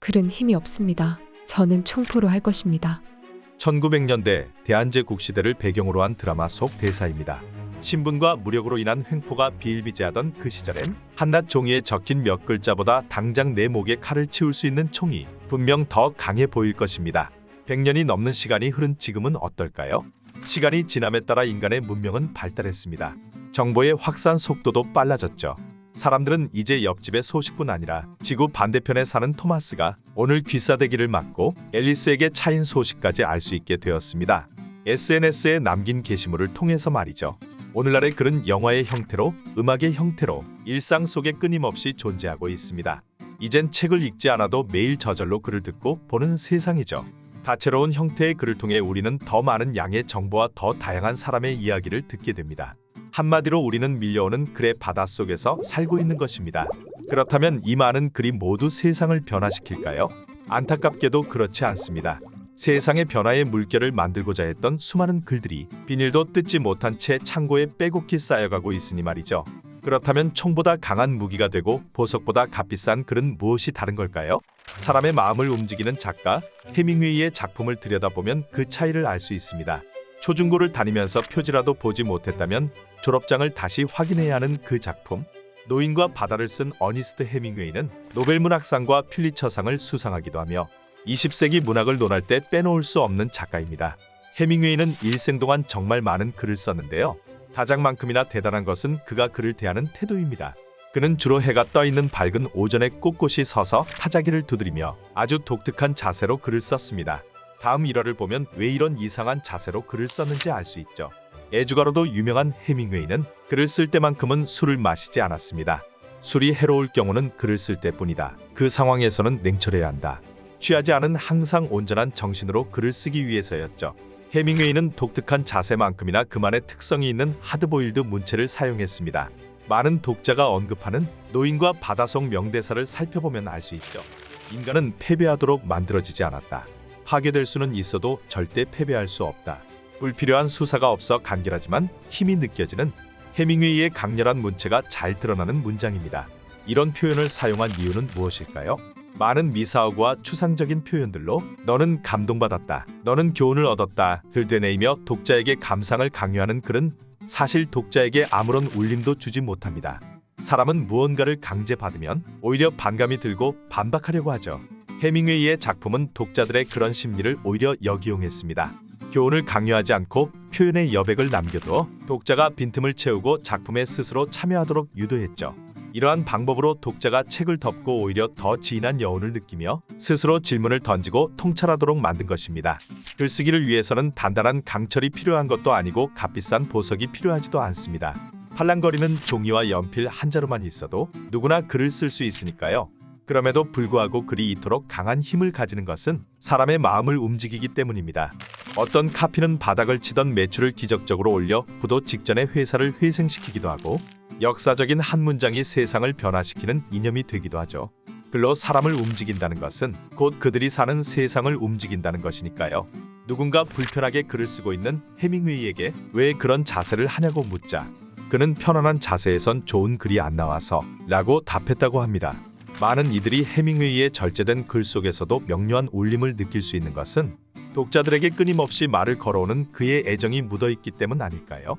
글은 힘이 없습니다. 저는 총포로 할 것입니다. 1900년대 대한제국시대를 배경으로 한 드라마 속 대사입니다. 신분과 무력으로 인한 횡포가 비일비재하던 그 시절엔 한낱 종이에 적힌 몇 글자보다 당장 내 목에 칼을 치울 수 있는 총이 분명 더 강해 보일 것입니다. 100년이 넘는 시간이 흐른 지금은 어떨까요? 시간이 지남에 따라 인간의 문명은 발달했습니다. 정보의 확산 속도도 빨라졌죠. 사람들은 이제 옆집의 소식뿐 아니라 지구 반대편에 사는 토마스가 오늘 귀싸대기를 맞고 앨리스에게 차인 소식까지 알 수 있게 되었습니다. SNS에 남긴 게시물을 통해서 말이죠. 오늘날의 글은 영화의 형태로, 음악의 형태로 일상 속에 끊임없이 존재하고 있습니다. 이젠 책을 읽지 않아도 매일 저절로 글을 듣고 보는 세상이죠. 다채로운 형태의 글을 통해 우리는 더 많은 양의 정보와 더 다양한 사람의 이야기를 듣게 됩니다. 한마디로 우리는 밀려오는 글의 바닷속에서 살고 있는 것입니다. 그렇다면 이 많은 글이 모두 세상을 변화시킬까요? 안타깝게도 그렇지 않습니다. 세상의 변화의 물결을 만들고자 했던 수많은 글들이 비닐도 뜯지 못한 채 창고에 빼곡히 쌓여가고 있으니 말이죠. 그렇다면 총보다 강한 무기가 되고 보석보다 값비싼 글은 무엇이 다른 걸까요? 사람의 마음을 움직이는 작가 해밍웨이의 작품을 들여다보면 그 차이를 알 수 있습니다. 초중고를 다니면서 표지라도 보지 못했다면 졸업장을 다시 확인해야 하는 그 작품. 노인과 바다를 쓴 어니스트 해밍웨이는 노벨문학상과 퓰리처상을 수상하기도 하며 20세기 문학을 논할 때 빼놓을 수 없는 작가입니다. 해밍웨이는 일생 동안 정말 많은 글을 썼는데요. 가장만큼이나 대단한 것은 그가 글을 대하는 태도입니다. 그는 주로 해가 떠있는 밝은 오전에 꼿꼿이 서서 타자기를 두드리며 아주 독특한 자세로 글을 썼습니다. 다음 일화를 보면 왜 이런 이상한 자세로 글을 썼는지 알 수 있죠. 애주가로도 유명한 해밍웨이는 글을 쓸 때만큼은 술을 마시지 않았습니다. 술이 해로울 경우는 글을 쓸 때뿐이다. 그 상황에서는 냉철해야 한다. 취하지 않은 항상 온전한 정신으로 글을 쓰기 위해서였죠. 해밍웨이는 독특한 자세만큼이나 그만의 특성이 있는 하드보일드 문체를 사용했습니다. 많은 독자가 언급하는 노인과 바다 속 명대사를 살펴보면 알 수 있죠. 인간은 패배하도록 만들어지지 않았다. 파괴될 수는 있어도 절대 패배할 수 없다. 불필요한 수사가 없어 간결하지만 힘이 느껴지는 해밍웨이의 강렬한 문체가 잘 드러나는 문장입니다. 이런 표현을 사용한 이유는 무엇일까요? 많은 미사어구와 추상적인 표현들로 너는 감동받았다, 너는 교훈을 얻었다 를 되뇌이며 독자에게 감상을 강요하는 글은 사실 독자에게 아무런 울림도 주지 못합니다. 사람은 무언가를 강제받으면 오히려 반감이 들고 반박하려고 하죠. 해밍웨이의 작품은 독자들의 그런 심리를 오히려 역이용했습니다. 교훈을 강요하지 않고 표현의 여백을 남겨두어 독자가 빈틈을 채우고 작품에 스스로 참여하도록 유도했죠. 이러한 방법으로 독자가 책을 덮고 오히려 더 진한 여운을 느끼며 스스로 질문을 던지고 통찰하도록 만든 것입니다. 글쓰기를 위해서는 단단한 강철이 필요한 것도 아니고 값비싼 보석이 필요하지도 않습니다. 팔랑거리는 종이와 연필 한 자루만 있어도 누구나 글을 쓸 수 있으니까요. 그럼에도 불구하고 글이 이토록 강한 힘을 가지는 것은 사람의 마음을 움직이기 때문입니다. 어떤 카피는 바닥을 치던 매출을 기적적으로 올려 부도 직전의 회사를 회생시키기도 하고 역사적인 한 문장이 세상을 변화시키는 이념이 되기도 하죠. 글로 사람을 움직인다는 것은 곧 그들이 사는 세상을 움직인다는 것이니까요. 누군가 불편하게 글을 쓰고 있는 해밍웨이에게 왜 그런 자세를 하냐고 묻자 그는 편안한 자세에선 좋은 글이 안 나와서 라고 답했다고 합니다. 많은 이들이 해밍웨이의 절제된 글 속에서도 명료한 울림을 느낄 수 있는 것은 독자들에게 끊임없이 말을 걸어오는 그의 애정이 묻어있기 때문 아닐까요?